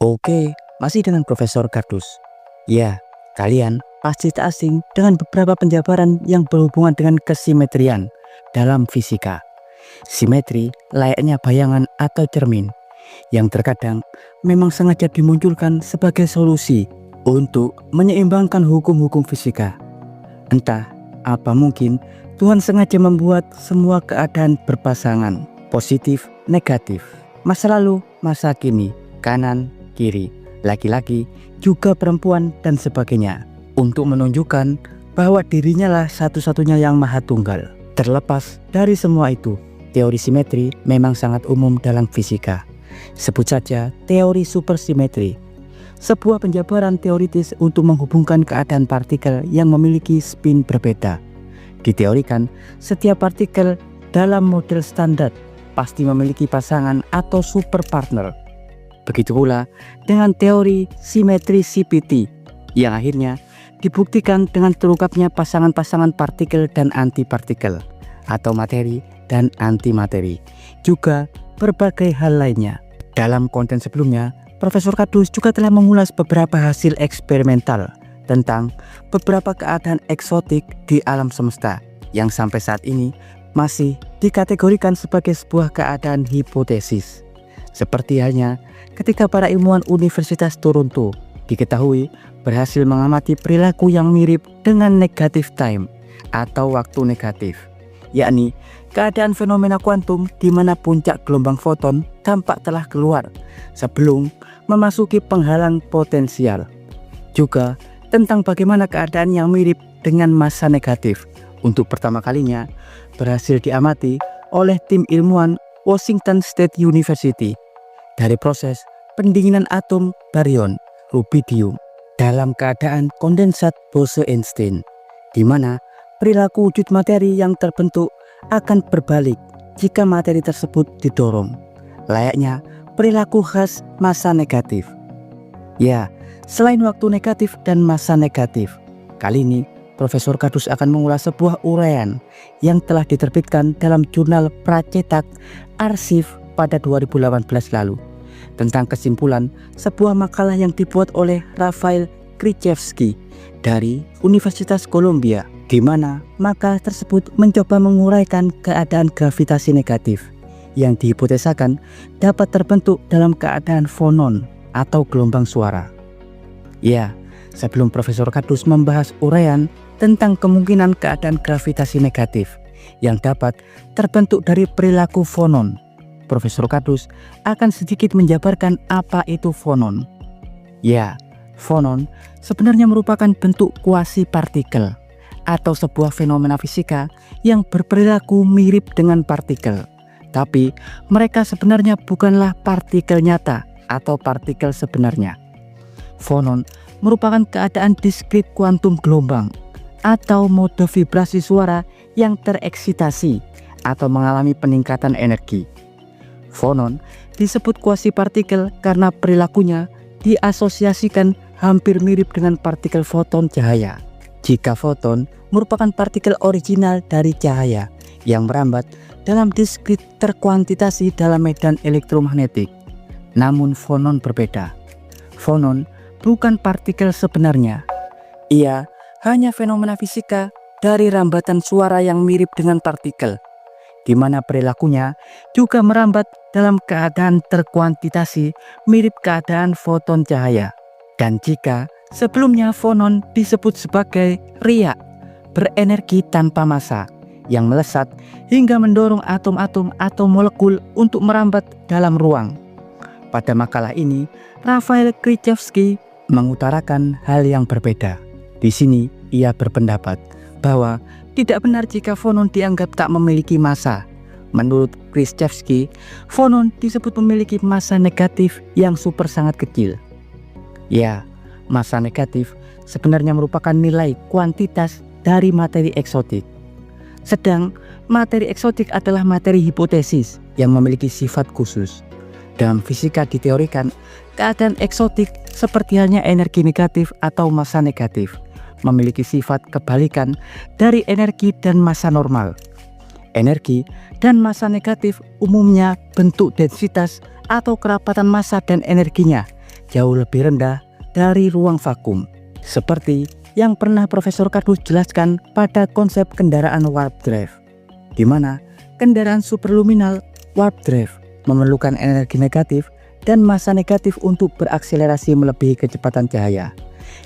Oke, masih dengan Profesor Kardus. Ya, kalian pasti tak asing dengan beberapa penjabaran yang berhubungan dengan kesimetrian dalam fisika. Simetri layaknya bayangan atau cermin yang terkadang memang sengaja dimunculkan sebagai solusi untuk menyeimbangkan hukum-hukum fisika. Entah apa mungkin Tuhan sengaja membuat semua keadaan berpasangan, positif, negatif, masa lalu, masa kini, kanan, kiri, laki-laki, juga perempuan dan sebagainya, untuk menunjukkan bahwa dirinya lah satu-satunya yang maha tunggal. Terlepas dari semua itu, teori simetri memang sangat umum dalam fisika. Sebut saja teori supersimetri, sebuah penjabaran teoritis untuk menghubungkan keadaan partikel yang memiliki spin berbeda. Diteorikan, setiap partikel dalam model standar pasti memiliki pasangan atau super partner. Begitu pula dengan teori simetri CPT yang akhirnya dibuktikan dengan terungkapnya pasangan-pasangan partikel dan antipartikel atau materi dan antimateri, juga berbagai hal lainnya. Dalam konten sebelumnya, Profesor Kardus juga telah mengulas beberapa hasil eksperimental tentang beberapa keadaan eksotik di alam semesta yang sampai saat ini masih dikategorikan sebagai sebuah keadaan hipotesis. Seperti halnya ketika para ilmuwan Universitas Toronto diketahui berhasil mengamati perilaku yang mirip dengan negative time atau waktu negatif, yakni keadaan fenomena kuantum di mana puncak gelombang foton tampak telah keluar sebelum memasuki penghalang potensial. Juga tentang bagaimana keadaan yang mirip dengan massa negatif untuk pertama kalinya berhasil diamati oleh tim ilmuwan Washington State University dari proses pendinginan atom barion rubidium dalam keadaan kondensat Bose-Einstein, di mana perilaku wujud materi yang terbentuk akan berbalik jika materi tersebut didorong, layaknya perilaku khas massa negatif. Ya, selain waktu negatif dan massa negatif, kali ini Profesor Kardus akan mengulas sebuah uraian yang telah diterbitkan dalam jurnal Pracetak Arsif pada 2018 lalu tentang kesimpulan sebuah makalah yang dibuat oleh Rafael Krzyzewski dari Universitas Columbia, di mana makalah tersebut mencoba menguraikan keadaan gravitasi negatif yang dihipotesakan dapat terbentuk dalam keadaan fonon atau gelombang suara. Ya, sebelum Profesor Kardus membahas uraian tentang kemungkinan keadaan gravitasi negatif yang dapat terbentuk dari perilaku fonon, Profesor Kardus akan sedikit menjabarkan apa itu fonon. Ya, fonon sebenarnya merupakan bentuk kuasi partikel atau sebuah fenomena fisika yang berperilaku mirip dengan partikel. Tapi mereka sebenarnya bukanlah partikel nyata atau partikel sebenarnya. Fonon merupakan keadaan diskrit kuantum gelombang atau mode vibrasi suara yang tereksitasi atau mengalami peningkatan energi. Fonon disebut kuasi partikel karena perilakunya diasosiasikan hampir mirip dengan partikel foton cahaya. Jika foton merupakan partikel original dari cahaya yang merambat dalam diskrit terkuantitasi dalam medan elektromagnetik. Namun fonon berbeda. Fonon bukan partikel sebenarnya. Ia hanya fenomena fisika dari rambatan suara yang mirip dengan partikel, di mana perilakunya juga merambat dalam keadaan terkuantitasi mirip keadaan foton cahaya. Dan jika sebelumnya fonon disebut sebagai riak, berenergi tanpa massa, yang melesat hingga mendorong atom-atom atau molekul untuk merambat dalam ruang. Pada makalah ini, Rafael Krzyzewski mengutarakan hal yang berbeda. Di sini ia berpendapat bahwa tidak benar jika fonon dianggap tak memiliki massa. Menurut Krzyzewski, fonon disebut memiliki massa negatif yang super sangat kecil. Ya, massa negatif sebenarnya merupakan nilai kuantitas dari materi eksotik. Sedang materi eksotik adalah materi hipotesis yang memiliki sifat khusus. Dalam fisika diteorikan, keadaan eksotik seperti halnya energi negatif atau massa negatif memiliki sifat kebalikan dari energi dan massa normal. Energi dan massa negatif umumnya bentuk densitas atau kerapatan massa dan energinya jauh lebih rendah dari ruang vakum. Seperti yang pernah Profesor Kardus jelaskan pada konsep kendaraan warp drive, di mana kendaraan superluminal warp drive memerlukan energi negatif dan massa negatif untuk berakselerasi melebihi kecepatan cahaya,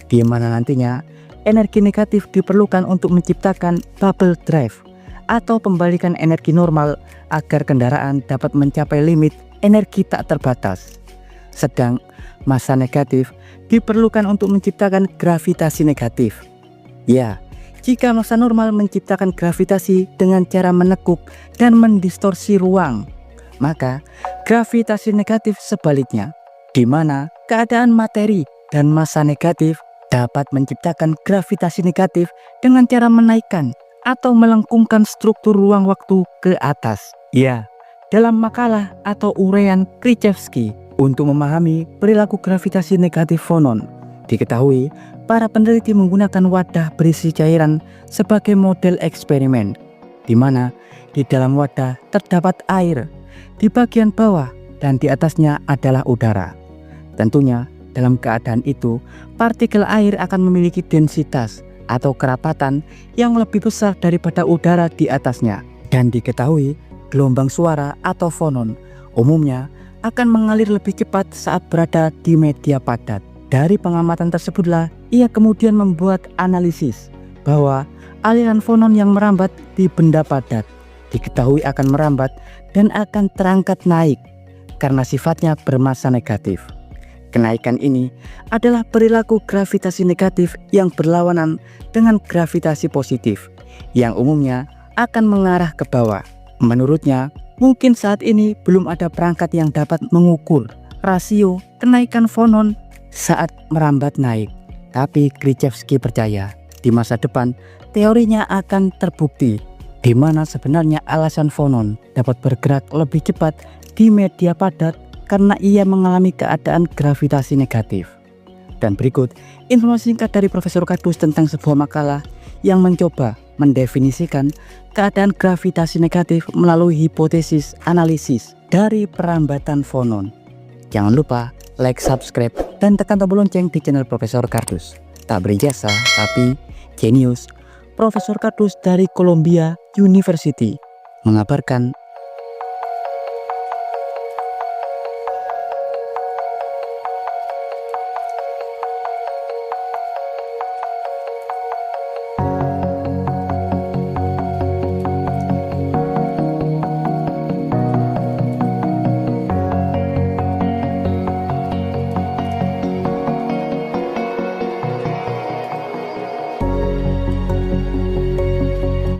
di mana nantinya energi negatif diperlukan untuk menciptakan bubble drive atau pembalikan energi normal agar kendaraan dapat mencapai limit energi tak terbatas. Sedang massa negatif diperlukan untuk menciptakan gravitasi negatif. Ya, jika massa normal menciptakan gravitasi dengan cara menekuk dan mendistorsi ruang, maka gravitasi negatif sebaliknya, di mana keadaan materi dan massa negatif dapat menciptakan gravitasi negatif dengan cara menaikkan atau melengkungkan struktur ruang waktu ke atas. Ya, dalam makalah atau uraian Krzyzewski untuk memahami perilaku gravitasi negatif fonon, diketahui para peneliti menggunakan wadah berisi cairan sebagai model eksperimen, di mana di dalam wadah terdapat air, di bagian bawah dan di atasnya adalah udara. Tentunya dalam keadaan itu, partikel air akan memiliki densitas atau kerapatan yang lebih besar daripada udara di atasnya. Dan diketahui gelombang suara atau fonon umumnya akan mengalir lebih cepat saat berada di media padat. Dari pengamatan tersebutlah ia kemudian membuat analisis bahwa aliran fonon yang merambat di benda padat diketahui akan merambat dan akan terangkat naik karena sifatnya bermassa negatif. Kenaikan ini adalah perilaku gravitasi negatif yang berlawanan dengan gravitasi positif yang umumnya akan mengarah ke bawah. Menurutnya, mungkin saat ini belum ada perangkat yang dapat mengukur rasio kenaikan fonon saat merambat naik. Tapi Krzyzewski percaya di masa depan teorinya akan terbukti di mana sebenarnya alasan fonon dapat bergerak lebih cepat di media padat karena ia mengalami keadaan gravitasi negatif. Dan berikut informasi singkat dari Profesor Kardus tentang sebuah makalah yang mencoba mendefinisikan keadaan gravitasi negatif melalui hipotesis analisis dari perambatan fonon. Jangan lupa like, subscribe, dan tekan tombol lonceng di channel Profesor Kardus. Tak berijasa tapi jenius. Profesor Kardus dari Columbia University mengabarkan